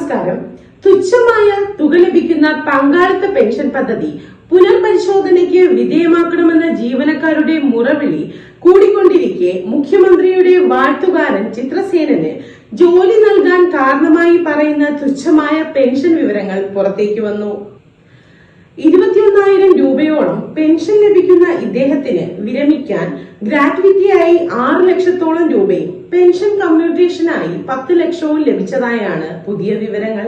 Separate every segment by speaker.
Speaker 1: നമസ്കാരം. തുച്ഛമായ തുക ലഭിക്കുന്ന പങ്കാളിത്ത പെൻഷൻ പദ്ധതി പുനർപരിശോധനയ്ക്ക് വിധേയമാക്കണമെന്ന ജീവനക്കാരുടെ മുറവിളി കൂടിക്കൊണ്ടിരിക്കെ മുഖ്യമന്ത്രിയുടെ വാഴ്ത്തുകാരൻ ചിത്രസേനന് ജോലി നൽകാൻ കാരണമായി പറയുന്ന തുച്ഛമായ പെൻഷൻ വിവരങ്ങൾ പുറത്തേക്ക് വന്നു. 21,000 രൂപയോളം പെൻഷൻ ലഭിക്കുന്ന ഇദ്ദേഹത്തിന് വിരമിക്കാൻ ഗ്രാറ്റുവിറ്റിയായി 6 ലക്ഷത്തോളം രൂപയും പെൻഷൻ കമ്മ്യൂട്ടേഷനായി 10 ലക്ഷവും ലഭിച്ചതായാണ് പുതിയ വിവരങ്ങൾ.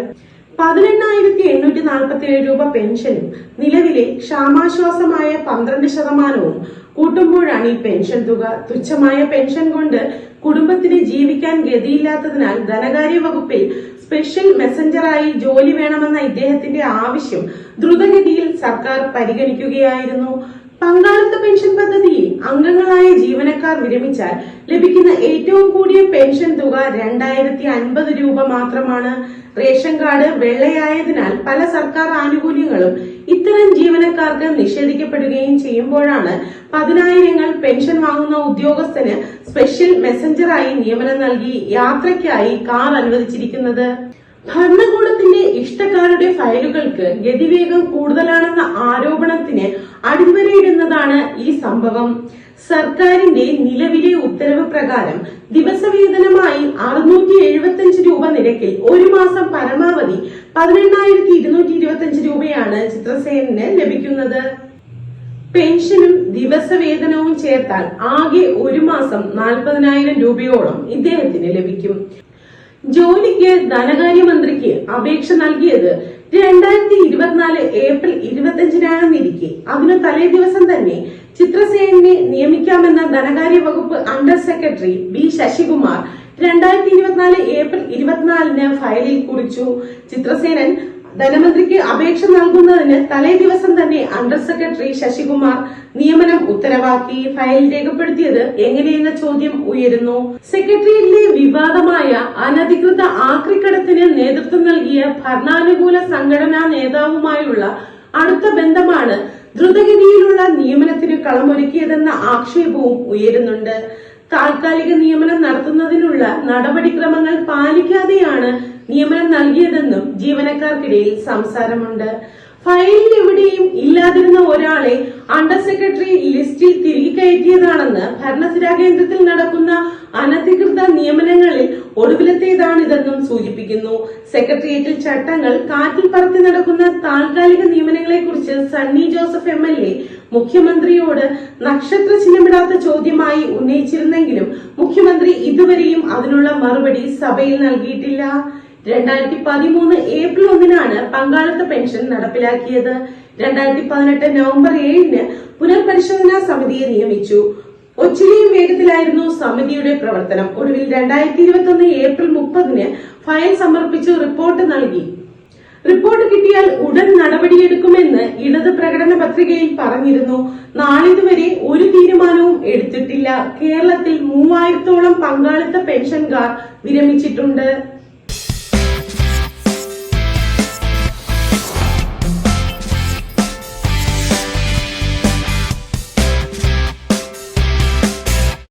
Speaker 1: 18,847 രൂപ പെൻഷനും നിലവിലെ ക്ഷാമാശ്വാസമായ 12% കൂട്ടുമ്പോഴാണ് ഈ പെൻഷൻ തുക. തുച്ഛമായ പെൻഷൻ കൊണ്ട് കുടുംബത്തിന് ജീവിക്കാൻ ഗതിയില്ലാത്തതിനാൽ ധനകാര്യ വകുപ്പിൽ സ്പെഷ്യൽ മെസഞ്ചറായി ജോലി വേണമെന്ന ഇദ്ദേഹത്തിന്റെ ആവശ്യം ദ്രുതഗതിയിൽ സർക്കാർ പരിഗണിക്കുകയായിരുന്നു. പങ്കാളിത്ത പെൻഷൻ പദ്ധതിയിൽ അംഗങ്ങളായ ജീവനക്കാർ വിരമിച്ചാൽ ലഭിക്കുന്ന ഏറ്റവും കൂടിയ പെൻഷൻ തുക 2,050 രൂപ മാത്രമാണ്. റേഷൻ കാർഡ് വെള്ളയായതിനാൽ പല സർക്കാർ ആനുകൂല്യങ്ങളും ഇത്തരം ജീവനക്കാർക്ക് നിഷേധിക്കപ്പെടുകയും ചെയ്യുമ്പോഴാണ് 10,000 പെൻഷൻ വാങ്ങുന്ന ഉദ്യോഗസ്ഥന് സ്പെഷ്യൽ മെസഞ്ചറായി നിയമനം നൽകി യാത്രയ്ക്കായി കാർ അനുവദിച്ചിരിക്കുന്നത്. ഭരണകൂടത്തിന്റെ ഇഷ്ടക്കാരുടെ ഫയലുകൾക്ക് ഗതിവേഗം കൂടുതലാണെന്ന ആരോപണത്തിന് അടിവരയിടുന്നതാണ് ഈ സംഭവം. സർക്കാരിന്റെ നിലവിലെ ഉത്തരവ് പ്രകാരം ദിവസവേതനമായി 675 രൂപ നിരക്കിൽ ഒരു മാസം പരമാവധി 18,225 രൂപയാണ് ചിത്രസേനന് ലഭിക്കുന്നത്. പെൻഷനും ദിവസവേതനവും ചേർത്താൽ ആകെ ഒരു മാസം 40,000 രൂപയോളം ഇദ്ദേഹത്തിന് ലഭിക്കും. ജോലിക്ക് ധനകാര്യമന്ത്രിക്ക് അപേക്ഷ നൽകിയത് 2024 ഏപ്രിൽ 25-നാണെന്നിരിക്കെ അതിനു തലേ ദിവസം തന്നെ ചിത്രസേനനെ നിയമിക്കാമെന്ന ധനകാര്യ വകുപ്പ് under secretary B Sasikumar 2024 April 24-ന് ഫയലിൽ കുറിച്ചു. ചിത്രസേനൻ ധനമന്ത്രിക്ക് അപേക്ഷ നൽകുന്നതിന് തലേ ദിവസം തന്നെ അണ്ടർ സെക്രട്ടറി ശശികുമാർ നിയമനം ഉത്തരവാക്കി. ഫയൽ രേഖപ്പെടുത്തിയത് എങ്ങനെയെന്ന ചോദ്യം ഉയരുന്നു. സെക്രട്ടേറിയറ്റിലെ വിവാദമായ അനധികൃത ആക്രിക്കടത്തിന് നേതൃത്വം നൽകിയ ഭരണാനുകൂല സംഘടനാ നേതാവുമായുള്ള അടുത്ത ബന്ധമാണ് ദ്രുതഗതിയിലുള്ള നിയമനത്തിന് കളമൊരുക്കിയതെന്ന ആക്ഷേപവും ഉയരുന്നുണ്ട്. താൽക്കാലിക നിയമനം നടത്തുന്നതിനുള്ള നടപടിക്രമങ്ങൾ പാലിക്കാതെയാണ് നിയമനം നൽകിയതെന്നും ജീവനക്കാർക്കിടയിൽ സംസാരമുണ്ട്. ഫയലിൽ എവിടെയും ഇല്ലാതിരുന്ന ഒരാളെ അണ്ടർ സെക്രട്ടറി ലിസ്റ്റിൽ തിരികെ കയറ്റിയതാണെന്ന് ഭരണസിരാ കേന്ദ്രത്തിൽ നടക്കുന്ന അനധികൃത നിയമനങ്ങളിൽ ഒടുവിലത്തേതാണിതെന്നും സൂചിപ്പിക്കുന്നു. സെക്രട്ടേറിയറ്റിൽ ചട്ടങ്ങൾ കാറ്റിൽ പറത്തി നടക്കുന്ന താൽക്കാലിക നിയമനങ്ങളെ കുറിച്ച് സണ്ണി ജോസഫ് MLA മുഖ്യമന്ത്രിയോട് നക്ഷത്ര ചിഹ്നമിടാത്ത ചോദ്യമായി ഉന്നയിച്ചിരുന്നെങ്കിലും മുഖ്യമന്ത്രി ഇതുവരെയും അതിനുള്ള മറുപടി സഭയിൽ നൽകിയിട്ടില്ല. 2013 ഏപ്രിൽ 1-നാണ് പങ്കാളിത്ത പെൻഷൻ നടപ്പിലാക്കിയത്. 2018 നവംബർ 7-ന് പുനർപരിശോധനാ സമിതിയെ നിയമിച്ചു. ഒച്ചിരിയും വേഗത്തിലായിരുന്നു സമിതിയുടെ പ്രവർത്തനം. ഒടുവിൽ 2021 ഏപ്രിൽ 30-ന് ഫയൽ സമർപ്പിച്ചു റിപ്പോർട്ട് നൽകി. റിപ്പോർട്ട് കിട്ടിയാൽ ഉടൻ നടപടിയെടുക്കുമെന്ന് ഇടത് പ്രകടന പത്രികയിൽ പറഞ്ഞിരുന്നു. നാളിതുവരെ ഒരു തീരുമാനവും എടുത്തിട്ടില്ല. കേരളത്തിൽ 3000-ഓളം പങ്കാളിത്ത പെൻഷൻകാർ വിരമിച്ചിട്ടുണ്ട്.